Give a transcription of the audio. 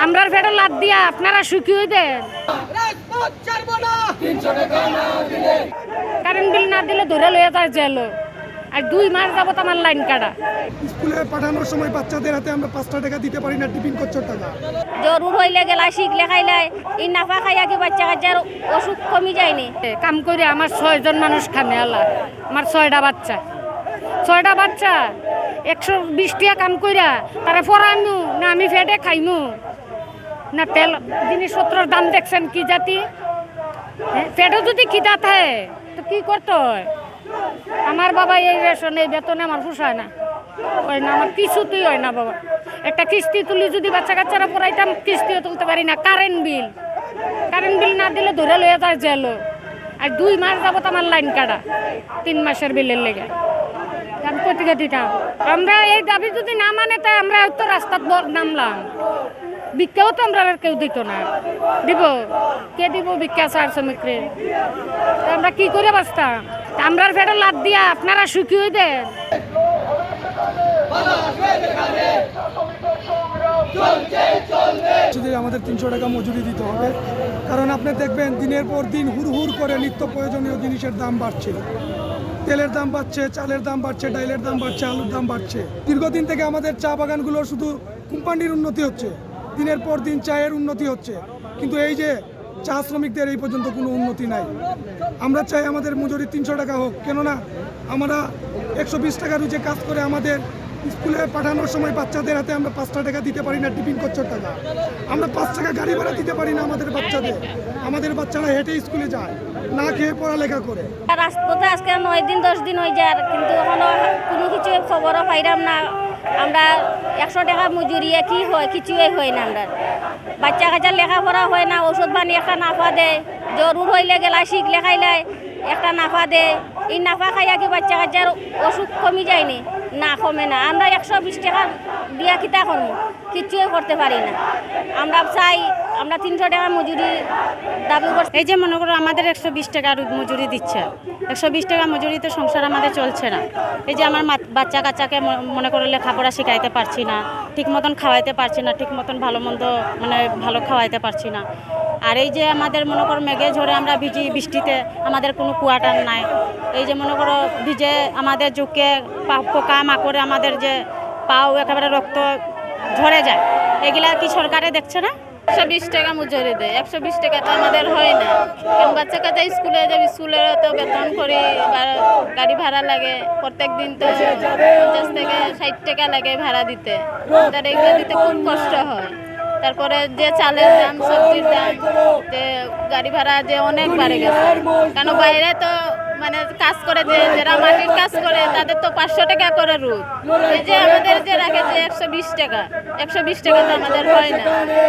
আমরা ফেটে লাদ দিয়া আপনারা সুখী হইবেন। কারেন্ট বিল না দিলে ধরে লইয়া যায় জেল। আর 2 মাস যাবত আমার লাইন কাটা। স্কুলে পাঠানোর সময় বাচ্চাদের হাতে আমরা 5 টাকা দিতে পারি না, টিফিন খরচের টাকা। জরুর হইলে গেলা শিখলে খাইলে এই নাফা খাইয়া কি বাচ্চা কাচ্চার অসুখ কমি যায়নি। কাম করে আমার 6 জন মানুষ খানে আল্লাহ। আমার 6টা বাচ্চা 120 টাকা কাম কইরা তারা পড়াইমু না আমি ফেটে খাইমু না তেল জিনিসপত্রের দাম দেখছেন কি জাতি। ফেটে যদি খিদা থাকে তো কি করতে হয়? আমার বাবা এই রেশন এই বেতনে আমার পোষায় না, হয় না, আমার কিছুতেই হয় না বাবা। একটা কিস্তি তুলি যদি বাচ্চা কাচ্চারা পড়াইতাম, কিস্তিও তুলতে পারি না। কারেন্ট বিল না দিলে ধরে লইয়া যায় জেল। আর 2 মাস যাবত আমার লাইন কাটা 3 মাসের বিলের লেগে। আমি কোথেকে দিতাম? আমরা এই দাবি যদি না মানে তাই আমরা হয়তো রাস্তাত নামলাম। ভিক্ষাও তো আমরা কেউ দিত না। দিব কে দিব ভিক্ষা? সার শ্রমিকরে আমরা কি করে বাঁচতাম? আমরা ফেটে লাদ দিয়া আপনারা সুখী হইবেন। আমাদের 300 টাকা মজুরি দিতে হবে, কারণ আপনি দেখবেন দিনের পর দিন হুড় করে নিত্য প্রয়োজনীয় জিনিসের দাম বাড়ছে। তেলের দাম বাড়ছে, চালের দাম বাড়ছে, ডাইলের দাম বাড়ছে, আলুর দাম বাড়ছে। দীর্ঘদিন থেকে আমাদের চা বাগানগুলোর শুধু কোম্পানির উন্নতি হচ্ছে, দিনের পর দিন চায়ের উন্নতি হচ্ছে, কিন্তু এই যে চা শ্রমিকদের এই পর্যন্ত কোনো উন্নতি নাই। আমরা চাই আমাদের মজুরি 300 টাকা হোক, কেননা আমরা 120 টাকা রুজে কাজ করে আমাদের স্কুলে পাঠানোর সময় বাচ্চাদের হাতে আমরা 5 টাকা দিতে পারি না, টিফিন খরচের টাকা। আমরা 5 টাকা গাড়ি ভাড়া দিতে পারি না আমাদের বাচ্চাদের। আমাদের বাচ্চারা হেঁটে স্কুলে যায়, না খেয়ে পড়ালেখা করে। রাজপথে আজকে 9 দিন 10 দিন হয়ে যায়, কিন্তু এখনো কোনো কিছু খবরও পাইলাম না। আমরা 100 টাকা মজুরিয়ে কি হয়? কিছুই হয় না। আমরা বাচ্চা কাচ্চার লেখাপড়া হয় না, ওষুধ পানি একটা নাফা দেয়, জরুর হইলে গেলা শিখলে খাইলে একটা নাফা দেয়। এই নাফা খাইয়া কি বাচ্চা কাচ্চার অসুখ কমি যায়নি? না, কমে না। আমরা 120 টাকা দিয়া কিতা করবো? কিছুই করতে পারি না। আমরা চাই আমরা 300 টাকা মজুরি দাবি করছি। এই যে মনে করো আমাদের 120 টাকা মজুরি দিচ্ছে, 120 টাকা মজুরিতে সংসার আমাদের চলছে না। এই যে আমার বাচ্চা কাচ্চাকে মনে করো লেখাপড়া শিখাইতে পারছি না, ঠিক মতন খাওয়াইতে পারছি না, ঠিক মতন ভালো মন্দ মানে ভালো খাওয়াইতে পারছি না। আর এই যে আমাদের মনে করো মেঘে ঝড়ে আমরা ভিজি, বৃষ্টিতে আমাদের কোনো কোয়ার্টার নাই। এই যে মনে করো ভিজে আমাদের চোখে পোকা মাকড়ে আমাদের যে পাও একেবারে রক্ত ঝরে যায়, এগুলা কি সরকারে দেখছে না? 120 টাকা মজুরি দেয়। 120 টাকা তো আমাদের হয় না, কারণ বাচ্চা কাচ্চা স্কুলে যাবে, স্কুলের তো বেতন করি, গাড়ি ভাড়া লাগে, প্রত্যেক দিন তো 50 থেকে 60 টাকা লাগে ভাড়া দিতে। তার এগুলো দিতে খুব কষ্ট হয়। তারপরে যে চালের দাম, সবজির দাম, যে গাড়ি ভাড়া যে অনেক বাড়ে গেছে। কারণ বাইরে তো মানে কাজ করে, যে যারা মাটির কাজ করে তাদের তো 500 টাকা করে রোজ। এই যে আমাদের যে রাখে যে 120 টাকা, 120 টাকা তো আমাদের হয় না।